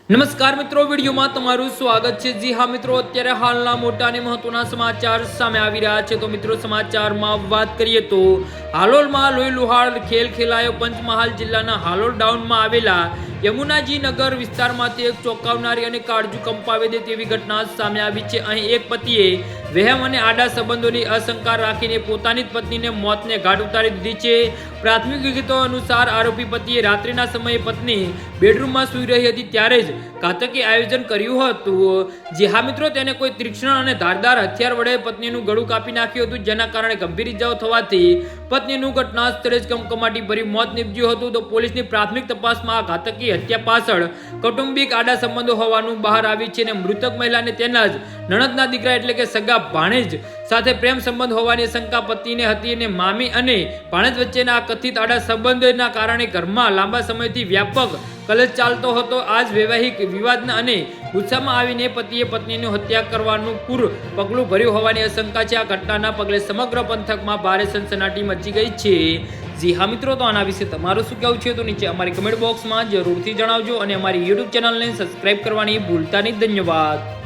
નમસ્કાર મિત્રો, વિડીયોમાં તમારું સ્વાગત છે। જી હા મિત્રો, અત્યારે હાલના મોટા અને મહત્વના સમાચાર સામે આવી રહ્યા છે। તો મિત્રો, સમાચારમાં વાત કરીએ તો હાલોલમાં લોહી લુહાણ ખેલ ખેલાયો। પંચમહાલ જિલ્લાના હાલોલ ટાઉનમાં આવેલા યમુનાજી નગર વિસ્તારમાંથી એક ચોંકાવનારી અને કાળજુ કંપાવી દે તેવી ઘટના સામે આવી છે। અહીં એક પતિએ વહેમ અને આડા સંબંધોની આશંકા રાખીને પોતાની જ પત્નીને મોતને ઘાટ ઉતારી દીધી છે। પ્રાથમિક વિગતો અનુસાર આરોપી પતિએ રાત્રિના સમયે પત્ની બેડરૂમમાં સૂઈ રહી હતી ત્યારે જ ઘાતકી આયોજન કર્યું હતું। જે હા મિત્રો, તેને કોઈ તીક્ષ્ણ અને ધારદાર હથિયાર વડે પત્નીનું ગળું કાપી નાખ્યું હતું, જેના કારણે ગંભીર ઇજાઓ થવાથી પત્નીનું ઘટના સ્થળે જ કમકમાટી ભરી મોત નીપજ્યું હતું। તો પોલીસની પ્રાથમિક તપાસમાં આ ઘાતકી હત્યા પાછળ કૌટુંબિક આડા સંબંધો હોવાનું બહાર આવ્યું છે અને મૃતક મહિલાને તેના જ નણંદના દીકરા એટલે કે સગા ભાણેજ સાથે પ્રેમ સંબંધ હોવાની શંકા પતિને હતી અને મામી અને ભાણેજ વચ્ચેના આ કથિત આડા સંબંધોના કારણે ઘરમાં લાંબા સમયથી વ્યાપક કલેશ ચાલતો હતો। આ જ વૈવાહિક વિવાદના અને ગુસ્સામાં આવીને પતિએ પત્નીની હત્યા કરવાનું પગલું ભર્યું હોવાની આશંકા છે। આ ઘટનાના પગલે સમગ્ર પંથકમાં ભારે સનસનાટી મચી ગઈ છે। જી હા મિત્રો, તો આના વિશે તમારું શું કહેવું છે તો નીચે અમારી કમેન્ટ બોક્સમાં જરૂરથી જણાવજો અને અમારી યુટ્યુબ ચેનલને સબસ્ક્રાઇબ કરવાની ભૂલતા નહીં। ધન્યવાદ।